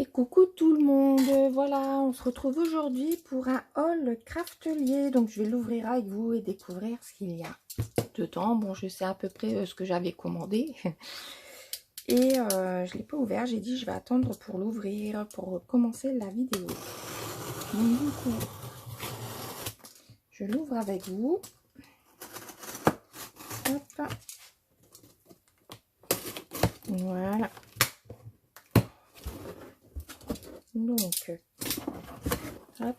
Et coucou tout le monde, voilà, on se retrouve aujourd'hui pour un haul craftelier. Donc je vais l'ouvrir avec vous et découvrir ce qu'il y a dedans. Bon, je sais à peu près ce que j'avais commandé. Et je ne l'ai pas ouvert, j'ai dit je vais attendre pour l'ouvrir, pour commencer la vidéo. Donc du coup, je l'ouvre avec vous. Hop. Voilà. Donc, hop.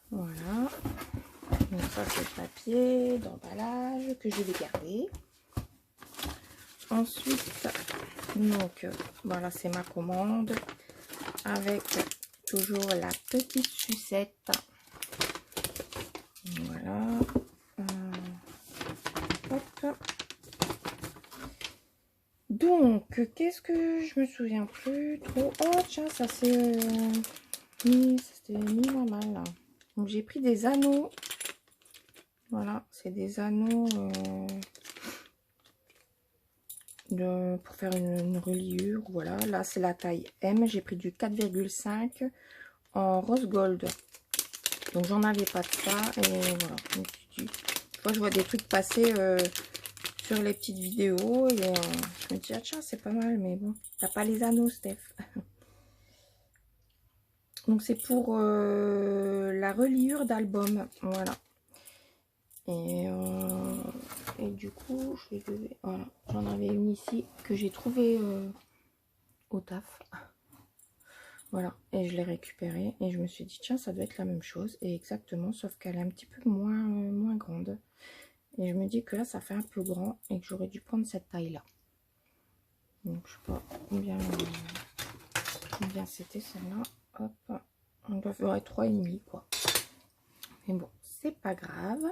Voilà. Donc ça c'est le papier d'emballage que je vais garder. Ensuite, donc voilà, c'est ma commande avec toujours la petite sucette. Voilà. Hop. Donc, qu'est-ce que je me souviens plus trop. Oh tiens, ça c'est c'était mis pas mal là. Donc j'ai pris des anneaux. Voilà, c'est des anneaux pour faire une reliure. Voilà, là c'est la taille M. J'ai pris du 4,5 en rose gold. Donc j'en avais pas de ça. Et voilà. Moi je vois des trucs passer sur les petites vidéos. Et je me dis, ah tiens, c'est pas mal. Mais bon, t'as pas les anneaux, Steph. Donc c'est pour la reliure d'album. Voilà. Et du coup, je vais lever. Voilà, j'en avais une ici que j'ai trouvée au taf. Voilà, et je l'ai récupérée et je me suis dit tiens, ça doit être la même chose. Et exactement, sauf qu'elle est un petit peu moins grande. Et je me dis que là, ça fait un peu grand et que j'aurais dû prendre cette taille-là. Donc je sais pas combien c'était celle-là. Hop, on doit faire 3,5 quoi. Mais bon, c'est pas grave.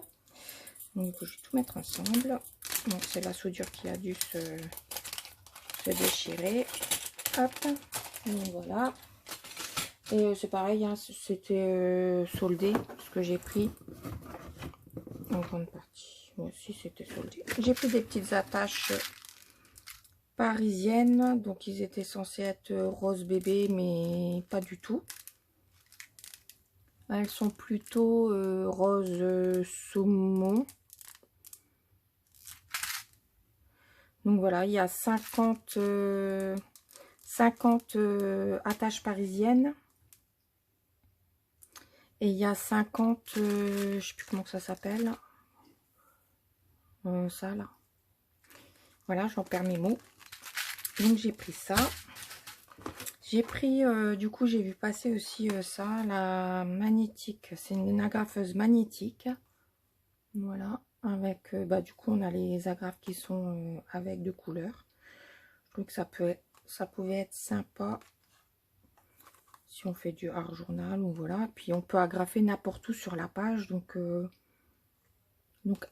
Donc je vais tout mettre ensemble. Donc c'est la soudure qui a dû se déchirer. Hop, donc voilà. Et c'est pareil, hein, c'était soldé ce que j'ai pris en grande partie. Moi aussi c'était soldé. J'ai pris des petites attaches parisiennes, donc ils étaient censés être rose bébé, mais pas du tout. Elles sont plutôt rose saumon. Donc voilà, il y a 50 attaches parisiennes. Et il y a 50, je sais plus comment ça s'appelle. Ça là. Voilà, j'en perds mes mots. Donc j'ai pris ça. J'ai pris, du coup j'ai vu passer aussi ça, la magnétique. C'est une agrafeuse magnétique. Voilà, avec, du coup on a les agrafes qui sont avec de couleurs. Je trouve que ça pouvait être sympa si on fait du art journal ou voilà. Puis on peut agrafer n'importe où sur la page, donc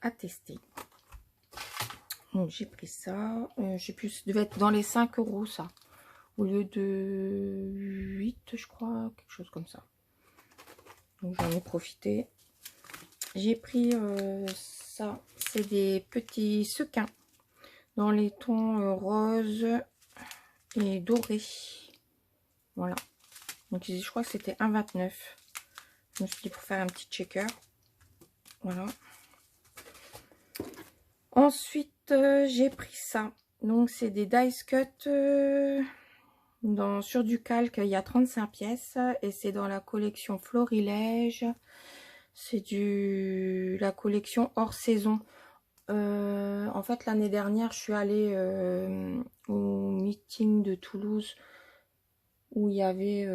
à tester. Donc j'ai pris ça, je sais plus, ça devait être dans les 5 € ça, au lieu de 8 je crois, quelque chose comme ça. Donc j'en ai profité. J'ai pris ça, c'est des petits sequins dans les tons rose et doré. Voilà, donc je crois que c'était 1,29. Je me suis dit pour faire un petit checker. Voilà. Ensuite j'ai pris ça, donc c'est des dice cut sur du calque. Il y a 35 pièces et c'est dans la collection Florilège. C'est la collection hors saison. En fait l'année dernière je suis allée au meeting de Toulouse où il y avait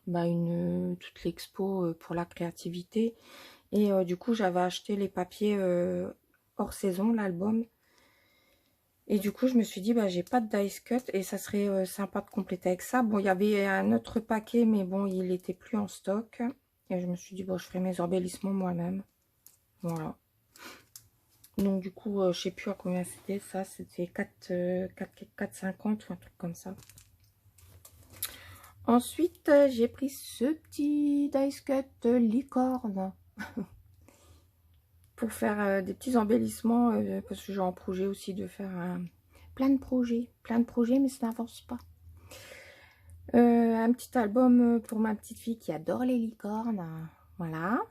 toute l'expo pour la créativité. Et du coup j'avais acheté les papiers hors saison, l'album. Et du coup je me suis dit j'ai pas de dice cut et ça serait sympa de compléter avec ça. Bon, il y avait un autre paquet mais bon il était plus en stock. Et je me suis dit je ferai mes embellissements moi-même. Voilà. Donc du coup je sais plus à combien c'était ça. C'était 4,50 ou un truc comme ça. Ensuite j'ai pris ce petit dice cut licorne. Pour faire des petits embellissements, parce que j'ai en projet aussi de faire plein de projets, mais ça n'avance pas. Un petit album pour ma petite fille qui adore les licornes. Voilà.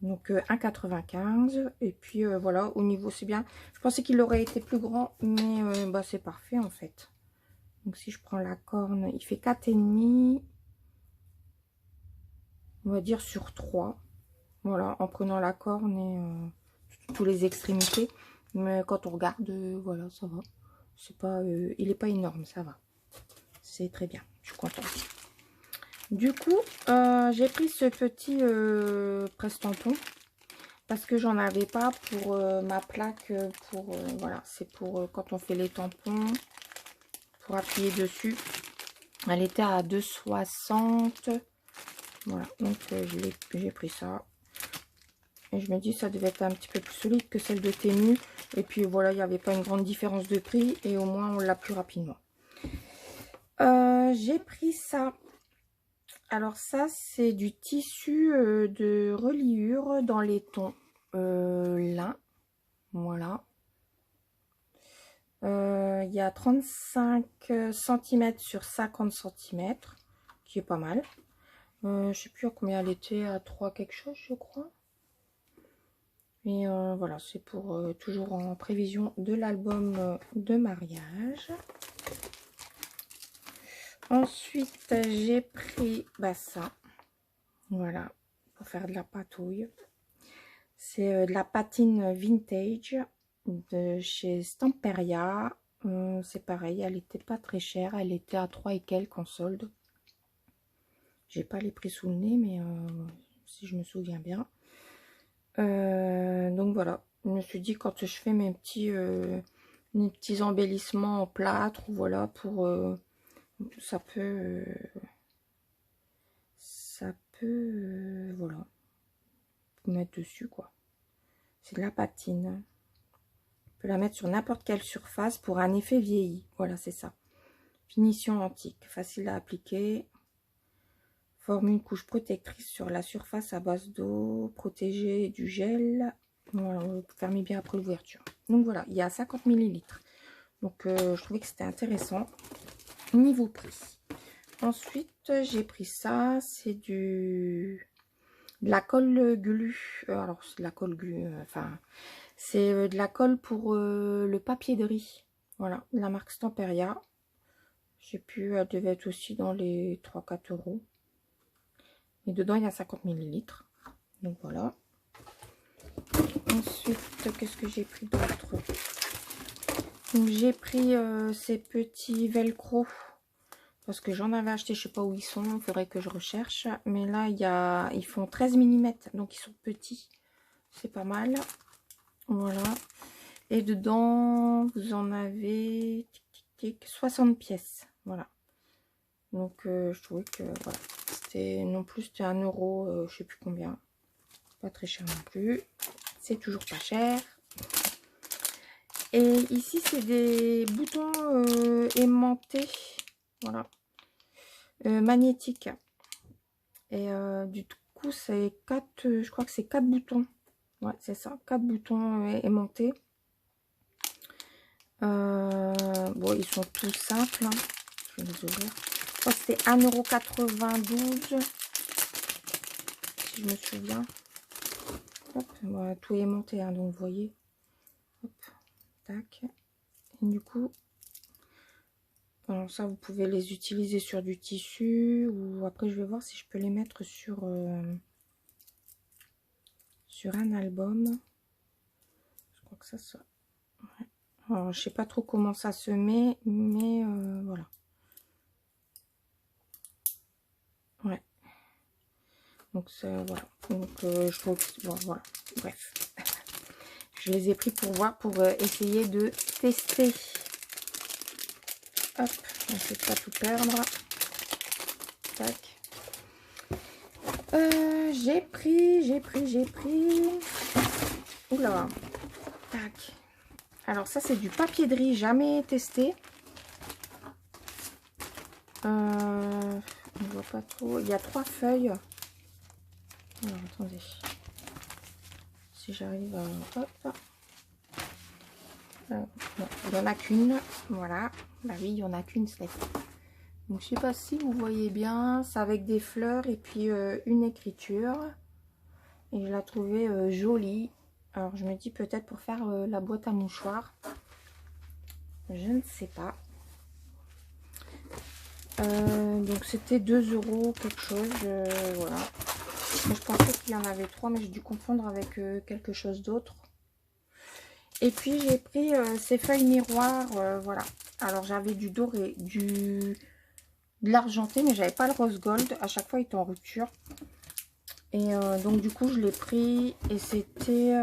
Donc 1,95. Et puis voilà, au niveau c'est bien. Je pensais qu'il aurait été plus grand, mais bah, c'est parfait en fait. Donc si je prends la corne, il fait 4,5. On va dire sur 3. Voilà, en prenant la corne et tous les extrémités. Mais quand on regarde, voilà, ça va. C'est pas, il n'est pas énorme, ça va. C'est très bien, je suis contente. Du coup, j'ai pris ce petit presse-tampon parce que j'en avais pas pour ma plaque. Voilà, c'est pour quand on fait les tampons, pour appuyer dessus. Elle était à 2,60. Voilà, donc j'ai pris ça. Et je me dis, ça devait être un petit peu plus solide que celle de Temu. Et puis voilà, il n'y avait pas une grande différence de prix. Et au moins, on l'a plus rapidement. J'ai pris ça. Alors ça, c'est du tissu de reliure dans les tons lin. Voilà. Il y a 35 cm sur 50 cm, qui est pas mal. Je sais plus à combien elle était, à 3 quelque chose, je crois. Et voilà, c'est pour toujours en prévision de l'album de mariage. Ensuite, j'ai pris ça. Voilà, pour faire de la patouille. C'est de la patine vintage de chez Stamperia. C'est pareil, elle n'était pas très chère. Elle était à 3 et quelques en solde. J'ai pas les prix sous le nez, mais si je me souviens bien. Donc voilà, je me suis dit quand je fais mes petits embellissements en plâtre, voilà, pour ça peut voilà, mettre dessus quoi. C'est de la patine. On peut la mettre sur n'importe quelle surface pour un effet vieilli. Voilà, c'est ça. Finition antique, facile à appliquer. Forme une couche protectrice sur la surface à base d'eau, protégée du gel. Voilà, vous fermez bien après l'ouverture. Donc voilà, il y a 50 ml. Donc je trouvais que c'était intéressant. Niveau prix. Ensuite, j'ai pris ça. C'est de la colle glu. Alors, c'est de la colle glu. Enfin, c'est de la colle pour le papier de riz. Voilà, de la marque Stamperia. Je sais plus, elle devait être aussi dans les 3-4 euros. Et dedans, il y a 50 ml. Donc voilà. Ensuite, qu'est-ce que j'ai pris d'autre? Donc j'ai pris ces petits velcro. Parce que j'en avais acheté, je sais pas où ils sont. Il faudrait que je recherche. Mais là, ils font 13 mm. Donc ils sont petits. C'est pas mal. Voilà. Et dedans, vous en avez 60 pièces. Voilà. Donc, je trouvais que, voilà. C'était non plus, c'était 1 euro, je sais plus combien. Pas très cher non plus. C'est toujours pas cher. Et ici, c'est des boutons aimantés. Voilà. Magnétiques. Et du coup, c'est 4, je crois que c'est 4 boutons. Ouais, c'est ça. 4 boutons aimantés. Bon, ils sont tous simples. Hein. Je vais les ouvrir. Je crois que c'était 1,92 €. Si je me souviens. Hop, voilà, tout est aimanté, hein, donc vous voyez. Hop, tac. Et du coup, alors ça, vous pouvez les utiliser sur du tissu. Ou après, je vais voir si je peux les mettre sur un album. Je crois que ça. Ouais. Alors, je sais pas trop comment ça se met, mais voilà. Ouais. Donc ça, voilà. Donc je trouve que bon, voilà. Bref. Je les ai pris pour voir, pour essayer de tester. Hop, on ne sait pas tout perdre. Tac. J'ai pris. Oula. Tac. Alors ça c'est du papier de riz, jamais testé. On voit pas trop. Il y a 3 feuilles. Alors attendez. Si j'arrive à... Hop. Non, il n'y en a qu'une. Voilà. Bah oui, il n'y en a qu'une, Steph. Donc je sais pas si vous voyez bien, c'est avec des fleurs et puis une écriture. Et je la trouvais jolie. Alors je me dis peut-être pour faire la boîte à mouchoirs. Je ne sais pas. Donc c'était 2 € quelque chose. Voilà. Je pensais qu'il y en avait 3, mais j'ai dû confondre avec quelque chose d'autre. Et puis j'ai pris ces feuilles miroirs. Voilà. Alors j'avais du doré, de l'argenté, mais j'avais pas le rose gold. À chaque fois il était en rupture. Et donc du coup je l'ai pris. Et c'était...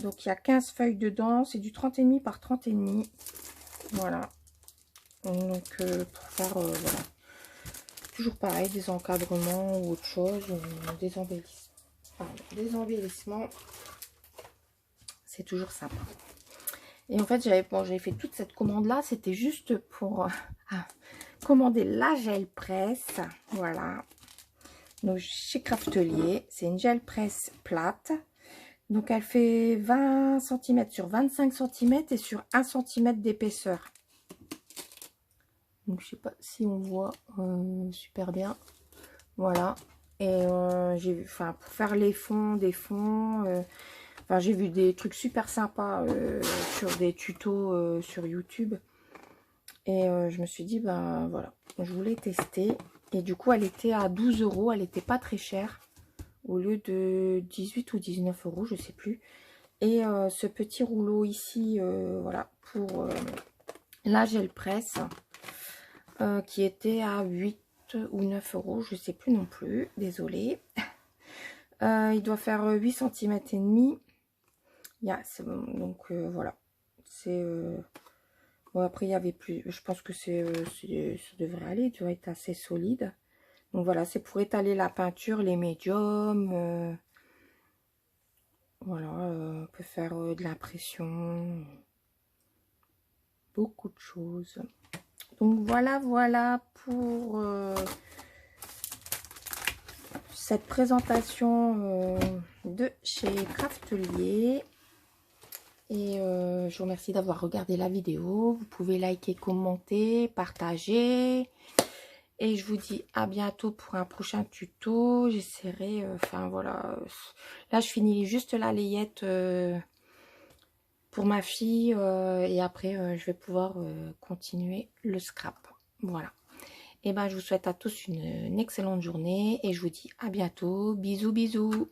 donc il y a 15 feuilles dedans. C'est du 30,5 par 30,5. Voilà. Donc pour faire... voilà. Toujours pareil, des encadrements ou autre chose, des embellissements. Enfin, des embellissements, c'est toujours sympa. Et en fait, j'avais fait toute cette commande-là, c'était juste pour commander la gel presse. Voilà. Donc, chez Craftelier, c'est une gel presse plate. Donc, elle fait 20 cm sur 25 cm et sur 1 cm d'épaisseur. Donc, je sais pas si on voit super bien. Voilà. Et j'ai vu, enfin, pour faire les fonds, des fonds, enfin, j'ai vu des trucs super sympas sur des tutos sur YouTube. Et je me suis dit, ben voilà, je voulais tester. Et du coup, elle était à 12 €, elle n'était pas très chère. Au lieu de 18 ou 19 €, je sais plus. Et ce petit rouleau ici, voilà, pour la gel presse, qui était à 8 ou 9 €, je sais plus non plus, désolée. Il doit faire 8 cm et demi. Donc voilà. C'est bon, après il y avait plus. Je pense que ça devrait aller, tu doit être assez solide. Donc voilà, c'est pour étaler la peinture, les médiums. Voilà, on peut faire de l'impression. Beaucoup de choses. Donc voilà pour cette présentation de chez Craftelier. Et je vous remercie d'avoir regardé la vidéo. Vous pouvez liker, commenter, partager. Et je vous dis à bientôt pour un prochain tuto. J'essaierai, enfin voilà. Là, je finis juste la layette pour ma fille. Et après, je vais pouvoir continuer le scrap. Voilà. Et ben, je vous souhaite à tous une excellente journée. Et je vous dis à bientôt. Bisous, bisous.